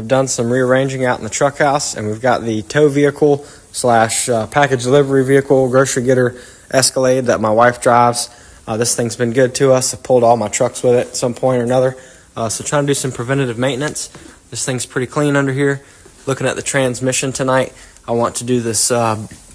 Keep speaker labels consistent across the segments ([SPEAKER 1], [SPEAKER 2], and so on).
[SPEAKER 1] I've done some rearranging out in the truck house, and we've got the tow vehicle slash package delivery vehicle, grocery getter Escalade that my wife drives. This thing's been good to us. I pulled all my trucks with it at some point or another. So trying to do some preventative maintenance. This thing's pretty clean under here. Looking at the transmission tonight, I want to do this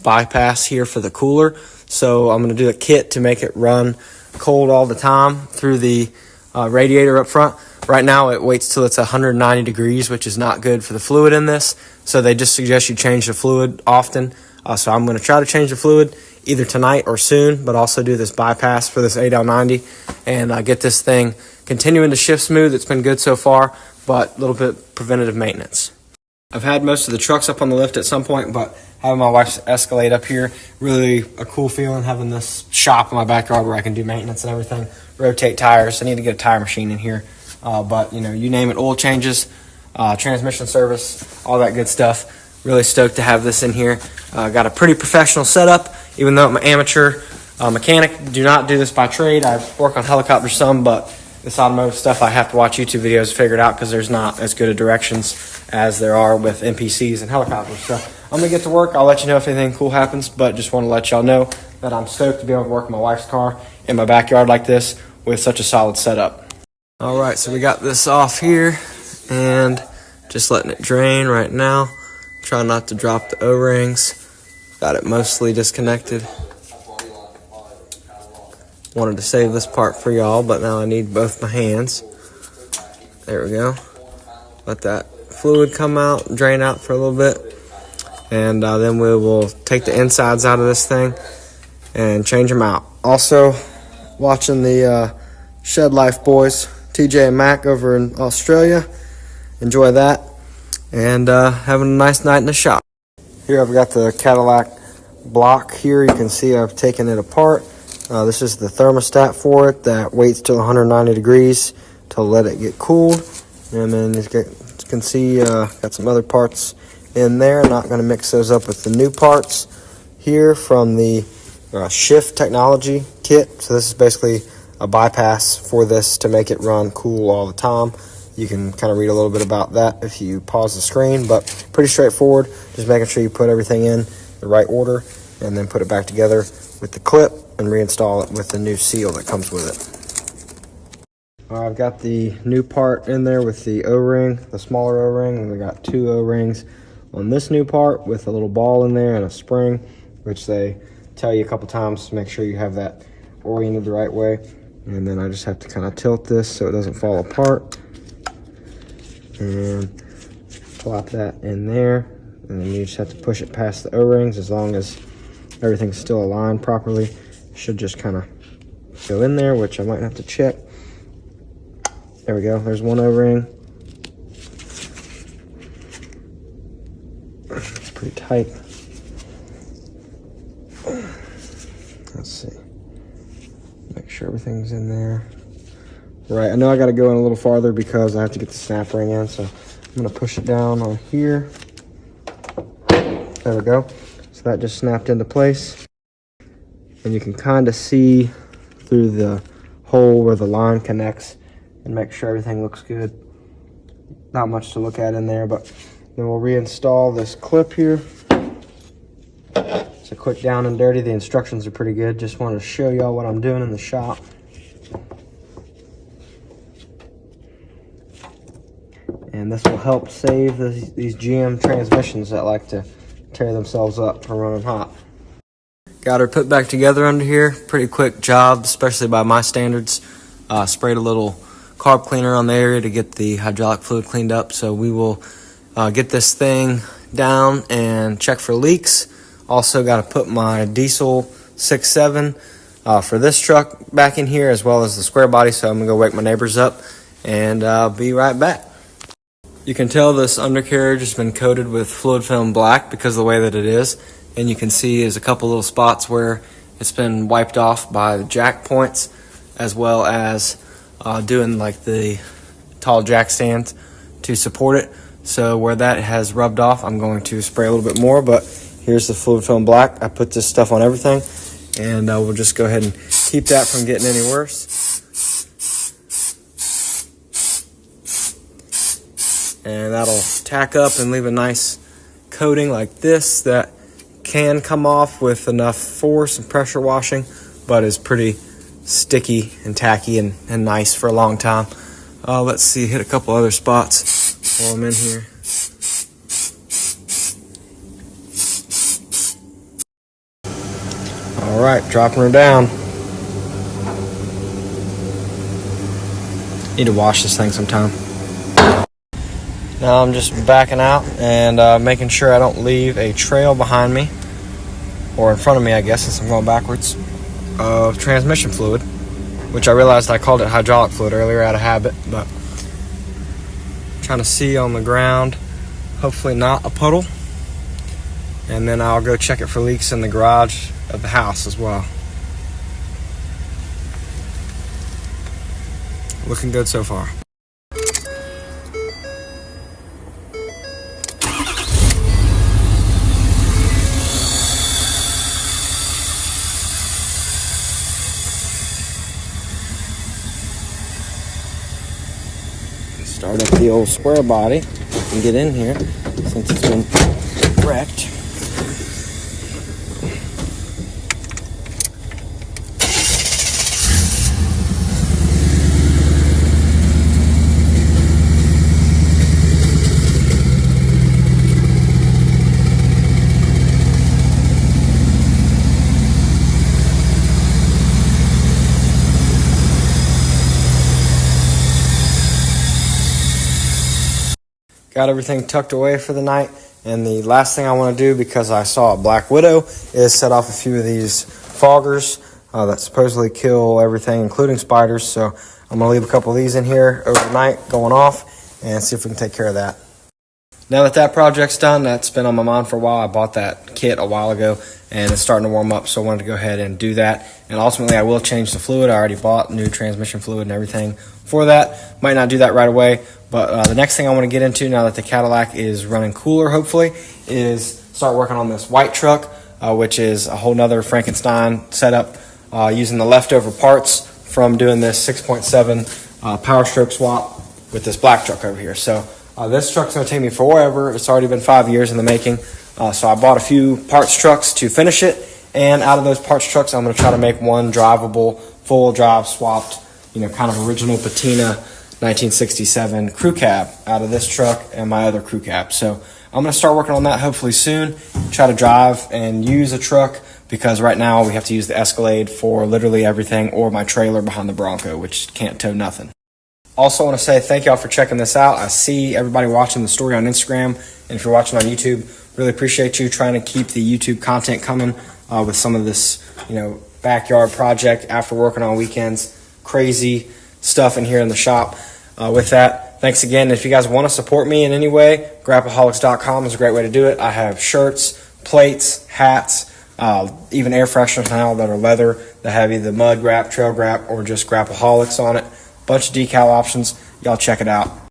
[SPEAKER 1] bypass here for the cooler. So I'm going to do a kit to make it run cold all the time through the radiator up front. Right now it waits till it's 190 degrees, which is not good for the fluid in this. So they just suggest you change the fluid often. So I'm going to try to change the fluid either tonight or soon, but also do this bypass for this 8L90 and get this thing continuing to shift smooth. It's been good so far, but a little bit preventative maintenance. I've had most of the trucks up on the lift at some point, but having my wife's Escalade up here, really a cool feeling, having this shop in my backyard where I can do maintenance and everything, rotate tires. I need to get a tire machine in here, but you name it, oil changes, transmission service, all that good stuff. Really stoked to have this in here. Got a pretty professional setup, even though I'm an amateur mechanic. Do not do this by trade. I work on helicopters some, but this automotive stuff I have to watch YouTube videos to figure it out because there's not as good of directions as there are with NPCs and helicopters. So I'm going to get to work. I'll let you know if anything cool happens, but just want to let y'all know that I'm stoked to be able to work my wife's car in my backyard like this with such a solid setup. All right, so we got this off here and just letting it drain right now. Try not to drop the O-rings. Got it mostly disconnected. Wanted to save this part for y'all, but now I need both my hands. There we go. Let that fluid come out, drain out for a little bit. And then we will take the insides out of this thing and change them out. Also, watching the Shed Life boys, TJ and Mac over in Australia. Enjoy that. And having a nice night in the shop. Here I've got the Cadillac block here. You can see I've taken it apart. This is the thermostat for it that waits till 190 degrees to let it get cooled. And then you can see got some other parts in there. Not going to mix those up with the new parts here from the Shift Technology kit. So this is basically a bypass for this to make it run cool all the time. You can kind of read a little bit about that if you pause the screen, but pretty straightforward. Just making sure you put everything in the right order and then put it back together with the clip and reinstall it with the new seal that comes with it. I've got the new part in there with the O-ring, the smaller O-ring, and we got 2 O-rings on this new part with a little ball in there and a spring, which they tell you a couple times to make sure you have that oriented the right way. And then I just have to kind of tilt this so it doesn't fall apart. And plop that in there, and then you just have to push it past the O-rings. As long as everything's still aligned properly, it should just kind of go in there, which I might have to check. There we go, there's one O-ring. It's pretty tight. Let's see, make sure everything's in there. Right, I know I got to go in a little farther because I have to get the snap ring in, so I'm going to push it down on here. There we go. So that just snapped into place. And you can kind of see through the hole where the line connects and make sure everything looks good. Not much to look at in there, but then we'll reinstall this clip here. It's a quick down and dirty. The instructions are pretty good. Just wanted to show y'all what I'm doing in the shop. And this will help save these GM transmissions that like to tear themselves up from running hot. Got her put back together under here. Pretty quick job, especially by my standards. Sprayed a little carb cleaner on the area to get the hydraulic fluid cleaned up. So we will get this thing down and check for leaks. Also got to put my diesel 6.7 for this truck back in here, as well as the square body. So I'm going to go wake my neighbors up and I'll be right back. You can tell this undercarriage has been coated with fluid film black because of the way that it is. And you can see there's a couple little spots where it's been wiped off by the jack points, as well as doing like the tall jack stands to support it. So where that has rubbed off, I'm going to spray a little bit more, but here's the fluid film black. I put this stuff on everything, and we'll just go ahead and keep that from getting any worse. and that'll tack up and leave a nice coating like this that can come off with enough force and pressure washing, but is pretty sticky and tacky and nice for a long time. Let's see, hit a couple other spots while I'm in here. All right, dropping her down. Need to wash this thing sometime. Now I'm just backing out and making sure I don't leave a trail behind me, or in front of me, I guess, since I'm going backwards, of transmission fluid, which I realized I called it hydraulic fluid earlier out of habit, but trying to see on the ground, hopefully not a puddle, and then I'll go check it for leaks in the garage of the house as well. Looking good so far. Start up the old square body and get in here since it's been wrecked. Got everything tucked away for the night, and the last thing I want to do, because I saw a black widow, is set off a few of these foggers that supposedly kill everything, including spiders. So I'm going to leave a couple of these in here overnight going off and see if we can take care of that. Now that that project's done, that's been on my mind for a while. I bought that kit a while ago, and it's starting to warm up, so I wanted to go ahead and do that. And ultimately, I will change the fluid. I already bought new transmission fluid and everything for that. Might not do that right away, but the next thing I want to get into, now that the Cadillac is running cooler, hopefully, is start working on this white truck, which is a whole nother Frankenstein setup, using the leftover parts from doing this 6.7 Power Stroke swap with this black truck over here. So this truck's going to take me forever. It's already been 5 years in the making. So I bought a few parts trucks to finish it, and out of those parts trucks, I'm going to try to make one drivable, full drive swapped, kind of original patina 1967 crew cab out of this truck and my other crew cab. So I'm going to start working on that hopefully soon, try to drive and use a truck, because right now we have to use the Escalade for literally everything, or my trailer behind the Bronco, which can't tow nothing. Also want to say thank y'all for checking this out. I see everybody watching the story on Instagram, and if you're watching on YouTube, really appreciate you trying to keep the YouTube content coming with some of this, backyard project after working on weekends. Crazy stuff in here in the shop. With that, thanks again. If you guys want to support me in any way, Grappaholics.com is a great way to do it. I have shirts, plates, hats, even air fresheners now that are leather that have either mud grap, trail grap, or just Grappaholics on it. Bunch of decal options. Y'all check it out.